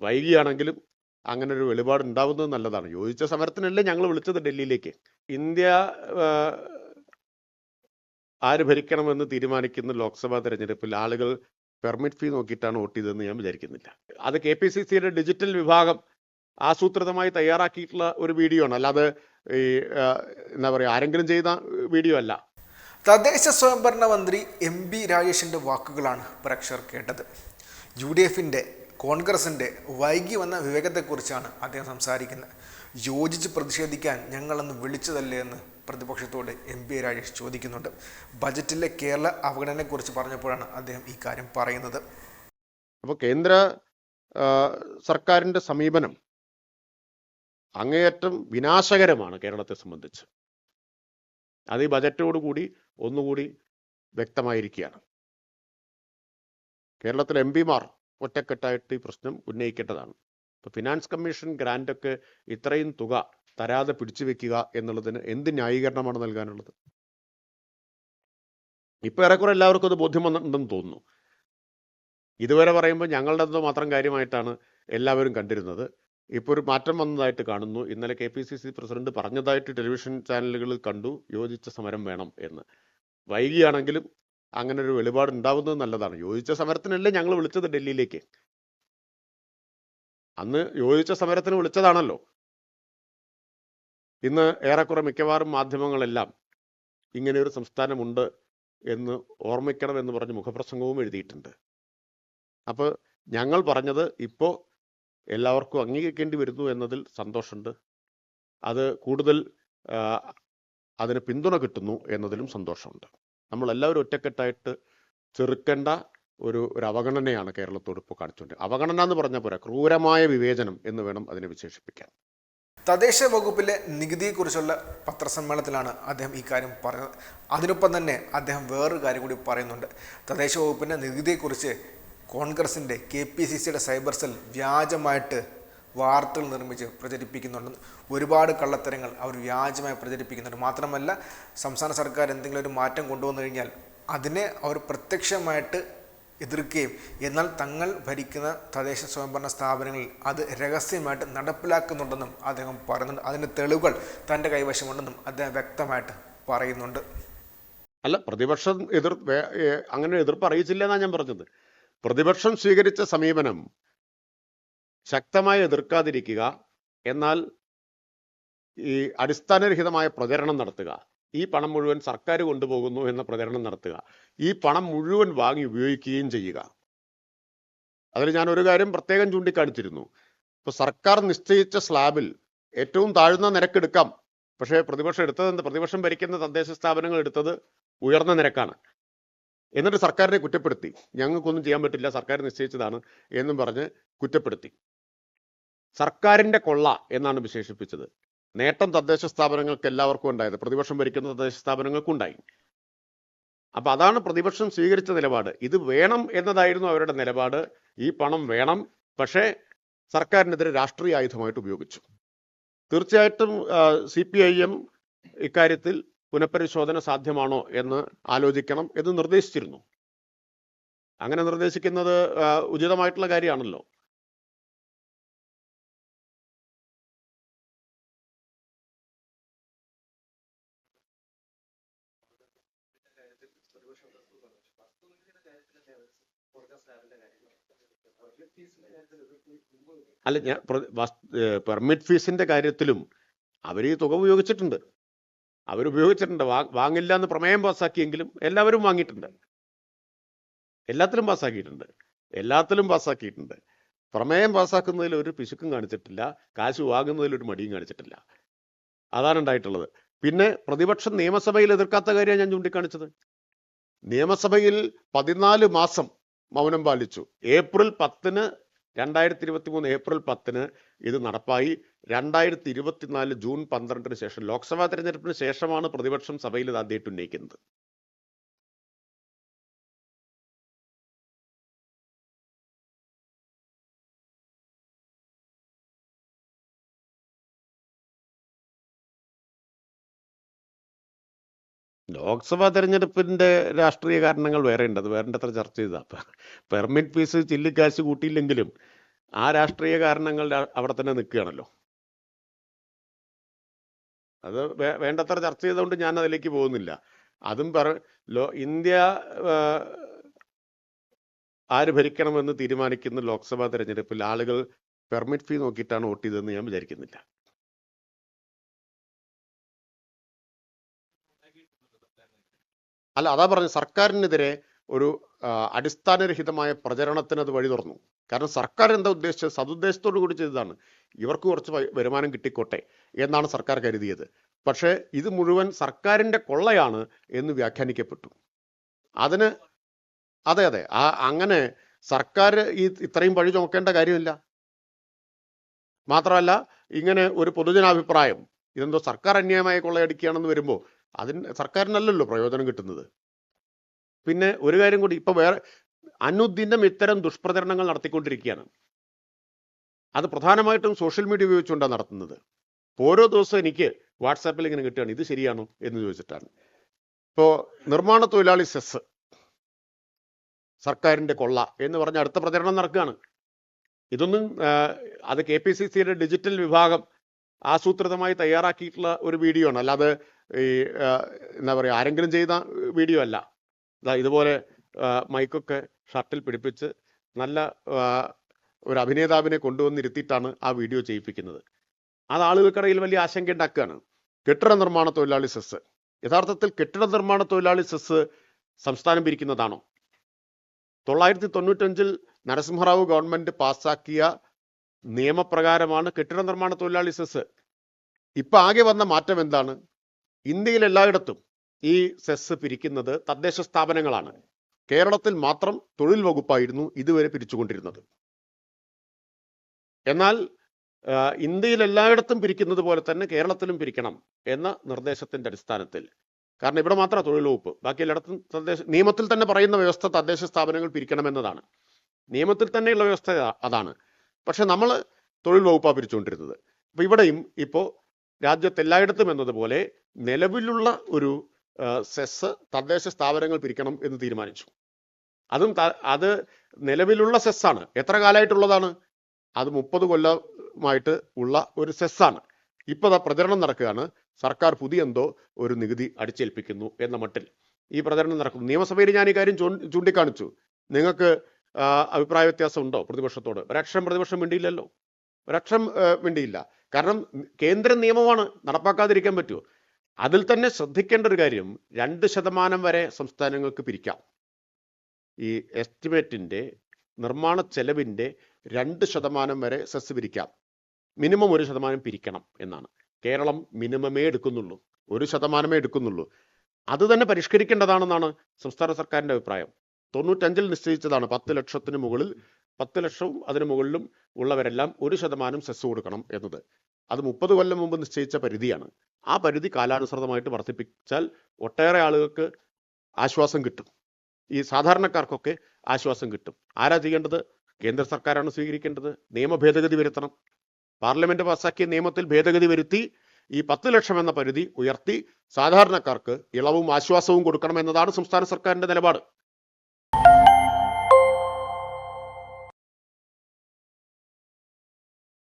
വൈകിയാണെങ്കിലും അങ്ങനെ ഒരു വെളിപാട് ഉണ്ടാവുന്നത് നല്ലതാണ്. യോജിച്ച സമരത്തിനല്ലേ ഞങ്ങൾ വിളിച്ചത് ഡൽഹിയിലേക്ക്. ഇന്ത്യ ആര് ഭരിക്കണമെന്ന് തീരുമാനിക്കുന്ന ലോക്സഭാ തെരഞ്ഞെടുപ്പിൽ ആളുകൾ പെർമിറ്റ് ഫീ നോക്കിയിട്ടാണ് വോട്ട് ചെയ്തതെന്ന് ഞാൻ വിചാരിക്കുന്നില്ല. അത് KPCCയുടെ ഡിജിറ്റൽ വിഭാഗം ആസൂത്രിതമായി തയ്യാറാക്കിയിട്ടുള്ള ഒരു വീഡിയോ ആണ്, അല്ലാതെ ഈ എന്താ പറയുക ആരെങ്കിലും ചെയ്ത വീഡിയോ അല്ല. തദ്ദേശ സ്വയംഭരണ മന്ത്രി MB രാജേഷിൻ്റെ വാക്കുകളാണ് പ്രേക്ഷകർ കേട്ടത്. UDFിൻ്റെ കോൺഗ്രസിൻ്റെ വൈകി വന്ന വിവേകത്തെക്കുറിച്ചാണ് അദ്ദേഹം സംസാരിക്കുന്നത്. യോജിച്ച് പ്രതിഷേധിക്കാൻ ഞങ്ങളന്ന് വിളിച്ചതല്ലേ എന്ന് പ്രതിപക്ഷത്തോട് MB രാജേഷ് ചോദിക്കുന്നുണ്ട്. ബജറ്റിലെ കേരള അവഗണനയെക്കുറിച്ച് പറഞ്ഞപ്പോഴാണ് അദ്ദേഹം ഈ കാര്യം പറയുന്നത്. അപ്പോൾ കേന്ദ്ര സർക്കാരിൻ്റെ സമീപനം അങ്ങേയറ്റം വിനാശകരമാണ് കേരളത്തെ സംബന്ധിച്ച്. അത് ഈ ബജറ്റോടുകൂടി ഒന്നുകൂടി വ്യക്തമായിരിക്കുകയാണ്. കേരളത്തിലെ MP മാർ ഒറ്റക്കെട്ടായിട്ട് ഈ പ്രശ്നം ഉന്നയിക്കേണ്ടതാണ്. ഇപ്പോൾ ഫിനാൻസ് കമ്മീഷൻ ഗ്രാൻറ്റൊക്കെ ഇത്രയും തുക തരാതെ പിടിച്ചു വെക്കുക എന്നുള്ളതിന് എന്ത് ന്യായീകരണമാണ് നൽകാനുള്ളത്? ഇപ്പോൾ ഏറെക്കുറെ എല്ലാവർക്കും അത് ബോധ്യം വന്നിട്ടുണ്ടെന്ന് തോന്നുന്നു. ഇതുവരെ പറയുമ്പോൾ ഞങ്ങളുടെ എന്തോ മാത്രം കാര്യമായിട്ടാണ് എല്ലാവരും കണ്ടിരുന്നത്. ഇപ്പോൾ ഒരു മാറ്റം വന്നതായിട്ട് കാണുന്നു. ഇന്നലെ KPCC പ്രസിഡന്റ് പറഞ്ഞതായിട്ട് ടെലിവിഷൻ ചാനലുകളിൽ കണ്ടു, യോജിച്ച സമരം വേണം എന്ന്. വൈകിയാണെങ്കിലും അങ്ങനെ ഒരു വെളിപാട് ഉണ്ടാവുന്നത് നല്ലതാണ്. യോജിച്ച സമരത്തിനല്ലേ ഞങ്ങൾ വിളിച്ചത് ഡൽഹിയിലേക്ക്. അന്ന് യോജിച്ച സമരത്തിന് വിളിച്ചതാണല്ലോ. ഇന്ന് ഏറെക്കുറെ മിക്കവാറും മാധ്യമങ്ങളെല്ലാം ഇങ്ങനെ ഒരു സംസ്ഥാനമുണ്ട് എന്ന് ഓർമ്മിക്കണമെന്ന് പറഞ്ഞ് മുഖപ്രസംഗവും എഴുതിയിട്ടുണ്ട്. അപ്പോൾ ഞങ്ങൾ പറഞ്ഞത് ഇപ്പോൾ എല്ലാവർക്കും അംഗീകരിക്കേണ്ടി വരുന്നു എന്നതിൽ സന്തോഷമുണ്ട്. അത് കൂടുതൽ അതിന് പിന്തുണ കിട്ടുന്നു എന്നതിലും സന്തോഷമുണ്ട്. നമ്മളെല്ലാവരും ഒറ്റക്കെട്ടായിട്ട് ചെറുക്കേണ്ട ഒരു അവഗണനയാണ് കേരളത്തോട് ഇപ്പോൾ കാണിച്ചുകൊണ്ട്. അവഗണന എന്ന് പറഞ്ഞാൽ പോരാ, ക്രൂരമായ വിവേചനം എന്ന് വേണം അതിനെ വിശേഷിപ്പിക്കാൻ. തദ്ദേശ വകുപ്പിലെ നികുതിയെക്കുറിച്ചുള്ള പത്രസമ്മേളനത്തിലാണ് അദ്ദേഹം ഈ കാര്യം പറഞ്ഞത്. അതിനൊപ്പം തന്നെ അദ്ദേഹം വേറൊരു കാര്യം കൂടി പറയുന്നുണ്ട്. തദ്ദേശ വകുപ്പിൻ്റെ നികുതിയെക്കുറിച്ച് കോൺഗ്രസിൻ്റെ KPCCയുടെ സൈബർ സെൽ വ്യാജമായിട്ട് വാർത്തകൾ നിർമ്മിച്ച് പ്രചരിപ്പിക്കുന്നുണ്ടെന്ന്. ഒരുപാട് കള്ളത്തരങ്ങൾ അവർ വ്യാജമായി പ്രചരിപ്പിക്കുന്നുണ്ട്. മാത്രമല്ല, സംസ്ഥാന സർക്കാർ എന്തെങ്കിലും ഒരു മാറ്റം കൊണ്ടുവന്നു കഴിഞ്ഞാൽ അതിനെ അവർ പ്രത്യക്ഷമായിട്ട് എതിർക്കുകയും എന്നാൽ തങ്ങൾ ഭരിക്കുന്ന തദ്ദേശ സ്വയംഭരണ സ്ഥാപനങ്ങളിൽ അത് രഹസ്യമായിട്ട് നടപ്പിലാക്കുന്നുണ്ടെന്നും അദ്ദേഹം പറയുന്നുണ്ട്. അതിൻ്റെ തെളിവുകൾ തൻ്റെ കൈവശമുണ്ടെന്നും അദ്ദേഹം വ്യക്തമായിട്ട് പറയുന്നുണ്ട്. അല്ല, പ്രതിപക്ഷം അങ്ങനെ എതിർപ്പ് അറിയിച്ചില്ല എന്നാണ് ഞാൻ പറഞ്ഞത്. പ്രതിപക്ഷം സ്വീകരിച്ച സമീപനം ശക്തമായി എതിർക്കാതിരിക്കുക, എന്നാൽ ഈ അടിസ്ഥാനരഹിതമായ പ്രചരണം നടത്തുക, ഈ പണം മുഴുവൻ സർക്കാർ കൊണ്ടുപോകുന്നു എന്ന പ്രചരണം നടത്തുക, ഈ പണം മുഴുവൻ വാങ്ങി ഉപയോഗിക്കുകയും ചെയ്യുക. അതിൽ ഞാനൊരു കാര്യം പ്രത്യേകം ചൂണ്ടിക്കാണിച്ചിരുന്നു. ഇപ്പോൾ സർക്കാർ നിശ്ചയിച്ച സ്ലാബിൽ ഏറ്റവും താഴ്ന്ന നിരക്കെടുക്കാം. പക്ഷേ പ്രതിപക്ഷം എടുത്തത്, പ്രതിപക്ഷം ഭരിക്കുന്ന തദ്ദേശ സ്ഥാപനങ്ങൾ എടുത്തത് ഉയർന്ന നിരക്കാണ്. എന്നിട്ട് സർക്കാരിനെ കുറ്റപ്പെടുത്തി. ഞങ്ങൾക്കൊന്നും ചെയ്യാൻ പറ്റില്ല, സർക്കാർ നിശ്ചയിച്ചതാണ് എന്നും പറഞ്ഞ് കുറ്റപ്പെടുത്തി. സർക്കാരിൻ്റെ കൊള്ള എന്നാണ് വിശേഷിപ്പിച്ചത്. നേട്ടം തദ്ദേശ സ്ഥാപനങ്ങൾക്ക് എല്ലാവർക്കും ഉണ്ടായത്, പ്രതിപക്ഷം ഭരിക്കുന്ന തദ്ദേശ സ്ഥാപനങ്ങൾക്കുണ്ടായി. അപ്പം അതാണ് പ്രതിപക്ഷം സ്വീകരിച്ച നിലപാട്. ഇത് വേണം എന്നതായിരുന്നു അവരുടെ നിലപാട്. ഈ പണം വേണം, പക്ഷേ സർക്കാരിനെതിരെ രാഷ്ട്രീയ ആയുധമായിട്ട് ഉപയോഗിച്ചു. തീർച്ചയായിട്ടും CPIM ഇക്കാര്യത്തിൽ പുനഃപരിശോധന സാധ്യമാണോ എന്ന് ആലോചിക്കണം എന്ന് നിർദ്ദേശിച്ചിരുന്നു. അങ്ങനെ നിർദ്ദേശിക്കുന്നത് ഉചിതമായിട്ടുള്ള കാര്യമാണല്ലോ. അല്ല, ഞാൻ പെർമിറ്റ് ഫീസിന്റെ കാര്യത്തിലും അവർ ഈ തുക ഉപയോഗിച്ചിട്ടുണ്ട്. വാങ്ങില്ല എന്ന് പ്രമേയം പാസ്സാക്കിയെങ്കിലും എല്ലാവരും വാങ്ങിയിട്ടുണ്ട്. എല്ലാത്തിലും പാസ്സാക്കിയിട്ടുണ്ട്. പ്രമേയം പാസ്സാക്കുന്നതിൽ ഒരു പിശുക്കും കാണിച്ചിട്ടില്ല, കാശ് വാങ്ങുന്നതിൽ ഒരു മടിയും കാണിച്ചിട്ടില്ല. അതാണ് ഉണ്ടായിട്ടുള്ളത്. പിന്നെ പ്രതിപക്ഷം നിയമസഭയിൽ എതിർക്കാത്ത കാര്യമാണ് ഞാൻ ചൂണ്ടിക്കാണിച്ചത്. നിയമസഭയിൽ 14 മാസം മൗനം പാലിച്ചു. ഏപ്രിൽ 10-ന് 2023 ഏപ്രിൽ 10-ന് ഇത് നടപ്പായി. 2024 ജൂൺ 12-ന് ശേഷം, ലോക്സഭാ തെരഞ്ഞെടുപ്പിന് ശേഷമാണ് പ്രതിപക്ഷം സഭയിൽ ഇത് ആദ്യമായിട്ട് ഉന്നയിക്കുന്നത്. ലോക്സഭാ തെരഞ്ഞെടുപ്പിന്റെ രാഷ്ട്രീയ കാരണങ്ങൾ വേറെ ഉണ്ട്, അത് വേറെത്ര ചർച്ച ചെയ്താ. പെർമിറ്റ് ഫീസ് ചില്ലിക്കാശ് കൂട്ടിയില്ലെങ്കിലും ആ രാഷ്ട്രീയ കാരണങ്ങൾ അവിടെ തന്നെ നിൽക്കുകയാണല്ലോ. അത് വേണ്ടത്ര ചർച്ച ചെയ്തുകൊണ്ട് ഞാൻ അതിലേക്ക് പോകുന്നില്ല. അതും ഇന്ത്യ ആര് ഭരിക്കണമെന്ന് തീരുമാനിക്കുന്ന ലോക്സഭാ തെരഞ്ഞെടുപ്പിൽ ആളുകൾ പെർമിറ്റ് ഫീ നോക്കിയിട്ടാണ് വോട്ട് ചെയ്തതെന്ന് ഞാൻ വിചാരിക്കുന്നില്ല. അല്ല, അതാ പറഞ്ഞു, സർക്കാരിനെതിരെ ഒരു അടിസ്ഥാനരഹിതമായ പ്രചരണത്തിന് അത് വഴി തുറന്നു. കാരണം സർക്കാർ എന്താ ഉദ്ദേശിച്ചത്? സതുദ്ദേശത്തോടു കൂടി ചെയ്തതാണ്. ഇവർക്ക് കുറച്ച് വരുമാനം കിട്ടിക്കോട്ടെ എന്നാണ് സർക്കാർ കരുതിയത്. പക്ഷേ ഇത് മുഴുവൻ സർക്കാരിന്റെ കൊള്ളയാണ് എന്ന് വ്യാഖ്യാനിക്കപ്പെട്ടു. അതിന് അതെ അതെ അങ്ങനെ സർക്കാർ ഇത്രയും പഴി ചുമക്കേണ്ട കാര്യമില്ല. മാത്രമല്ല, ഇങ്ങനെ ഒരു പൊതുജനാഭിപ്രായം ഇതെന്തോ സർക്കാർ അന്യായമായി കൊള്ളയടിക്കുകയാണെന്ന് വരുമ്പോൾ അതിന് സർക്കാരിനല്ലല്ലോ പ്രയോജനം കിട്ടുന്നത്. പിന്നെ ഒരു കാര്യം കൂടി, ഇപ്പൊ വേറെ അനുദിനം ഇത്തരം ദുഷ്പ്രചരണങ്ങൾ നടത്തിക്കൊണ്ടിരിക്കുകയാണ്. അത് പ്രധാനമായിട്ടും സോഷ്യൽ മീഡിയ ഉപയോഗിച്ചുകൊണ്ടാണ് നടത്തുന്നത്. ഓരോ ദിവസവും എനിക്ക് വാട്സാപ്പിൽ ഇങ്ങനെ കിട്ടുകയാണ്, ഇത് ശരിയാണോ എന്ന് ചോദിച്ചിട്ടാണ്. ഇപ്പോൾ നിർമ്മാണ തൊഴിലാളി സെസ് സർക്കാരിന്റെ കൊള്ള എന്ന് പറഞ്ഞ അടുത്ത പ്രചരണം നടക്കുകയാണ്. ഇതൊന്നും അത് KPCCയുടെ ഡിജിറ്റൽ വിഭാഗം ആസൂത്രിതമായി തയ്യാറാക്കിയിട്ടുള്ള ഒരു വീഡിയോ ആണ്, അല്ലാതെ ഈ എന്താ പറയുക ആരെങ്കിലും ചെയ്ത വീഡിയോ അല്ല. ഇതുപോലെ മൈക്കൊക്കെ ഷർട്ടിൽ പിടിപ്പിച്ച് നല്ല ഒരു അഭിനേതാവിനെ കൊണ്ടുവന്നിരുത്തിയിട്ടാണ് ആ വീഡിയോ ചെയ്യിപ്പിക്കുന്നത്. അത് ആളുകൾക്കിടയിൽ വലിയ ആശങ്ക ഉണ്ടാക്കുകയാണ്. കെട്ടിട നിർമ്മാണ തൊഴിലാളി സെസ്, യഥാർത്ഥത്തിൽ കെട്ടിട നിർമ്മാണ തൊഴിലാളി സെസ് സംസ്ഥാനം പിരിക്കുന്നതാണോ? 1995 നരസിംഹറാവു ഗവൺമെന്റ് പാസ്സാക്കിയ നിയമപ്രകാരമാണ് കെട്ടിട നിർമ്മാണ തൊഴിലാളി സെസ്. ഇപ്പൊ ആകെ വന്ന മാറ്റം എന്താണ്? ഇന്ത്യയിൽ എല്ലായിടത്തും ഈ സെസ് പിരിക്കുന്നത് തദ്ദേശ സ്ഥാപനങ്ങളാണ്. കേരളത്തിൽ മാത്രം തൊഴിൽ വകുപ്പായിരുന്നു ഇതുവരെ പിരിച്ചുകൊണ്ടിരുന്നത്. എന്നാൽ ഇന്ത്യയിൽ എല്ലായിടത്തും പിരിക്കുന്നത് പോലെ തന്നെ കേരളത്തിലും പിരിക്കണം എന്ന നിർദ്ദേശത്തിന്റെ അടിസ്ഥാനത്തിൽ, കാരണം ഇവിടെ മാത്രം തൊഴിൽ വകുപ്പ്, ബാക്കി എല്ലായിടത്തും നിയമത്തിൽ തന്നെ പറയുന്ന വ്യവസ്ഥ തദ്ദേശ സ്ഥാപനങ്ങൾ പിരിക്കണമെന്നതാണ്. നിയമത്തിൽ തന്നെയുള്ള വ്യവസ്ഥ അതാണ്. പക്ഷെ നമ്മൾ തൊഴിൽ വകുപ്പാണ് പിരിച്ചുകൊണ്ടിരുന്നത്. അപ്പൊ ഇവിടെയും ഇപ്പോൾ രാജ്യത്തെല്ലായിടത്തും എന്നതുപോലെ നിലവിലുള്ള ഒരു സെസ് തദ്ദേശ സ്ഥാപനങ്ങൾ പിരിക്കണം എന്ന് തീരുമാനിച്ചു. അത് നിലവിലുള്ള സെസ്സാണ്. എത്ര കാലമായിട്ടുള്ളതാണ്? അത് 30 കൊല്ലമായിട്ട് ഉള്ള ഒരു സെസ്സാണ്. ഇപ്പോൾ പ്രചരണം നടക്കുകയാണ്, സർക്കാർ പുതിയ എന്തോ ഒരു നികുതി അടിച്ചേൽപ്പിക്കുന്നു എന്ന മട്ടിൽ ഈ പ്രചരണം നടക്കുന്നു. നിയമസഭയിൽ ഞാൻ ഈ കാര്യം ചൂണ്ടിക്കാണിച്ചു. നിങ്ങൾക്ക് അഭിപ്രായ വ്യത്യാസം ഉണ്ടോ പ്രതിപക്ഷത്തോട്? ഒരക്ഷരം പ്രതിപക്ഷം വേണ്ടിയില്ലല്ലോ, ഒരക്ഷരം വേണ്ടിയില്ല. കാരണം കേന്ദ്ര നിയമമാണ്, നടപ്പാക്കാതിരിക്കാൻ പറ്റുമോ? അതിൽ തന്നെ ശ്രദ്ധിക്കേണ്ട ഒരു കാര്യം, 2% വരെ സംസ്ഥാനങ്ങൾക്ക് പിരിക്കാം. ഈ എസ്റ്റിമേറ്റിന്റെ നിർമ്മാണ ചെലവിന്റെ 2% വരെ സെസ് പിരിക്കാം. മിനിമം 1% പിരിക്കണം എന്നാണ്. കേരളം മിനിമമേ എടുക്കുന്നുള്ളൂ, 1% എടുക്കുന്നുള്ളൂ. അത് തന്നെ പരിഷ്കരിക്കേണ്ടതാണെന്നാണ് സംസ്ഥാന സർക്കാരിന്റെ അഭിപ്രായം. 95 നിശ്ചയിച്ചതാണ് 10 ലക്ഷത്തിന് മുകളിൽ, 10 ലക്ഷവും അതിന് മുകളിലും ഉള്ളവരെല്ലാം 1% സെസ് കൊടുക്കണം എന്നത്. അത് 30 കൊല്ലം മുമ്പ് നിശ്ചയിച്ച പരിധിയാണ്. ആ പരിധി കാലാനുസൃതമായിട്ട് വർദ്ധിപ്പിച്ചാൽ ഒട്ടേറെ ആളുകൾക്ക് ആശ്വാസം കിട്ടും. ഈ സാധാരണക്കാർക്കൊക്കെ ആശ്വാസം കിട്ടും. ആരാ ചെയ്യേണ്ടത്? കേന്ദ്ര സർക്കാരാണ് സ്വീകരിക്കേണ്ടത്. നിയമ ഭേദഗതി വരുത്തണം. പാർലമെന്റ് പാസ്സാക്കിയ നിയമത്തിൽ ഭേദഗതി വരുത്തി ഈ 10 ലക്ഷം എന്ന പരിധി ഉയർത്തി സാധാരണക്കാർക്ക് ഇളവും ആശ്വാസവും കൊടുക്കണം എന്നതാണ് സംസ്ഥാന സർക്കാരിന്റെ നിലപാട്.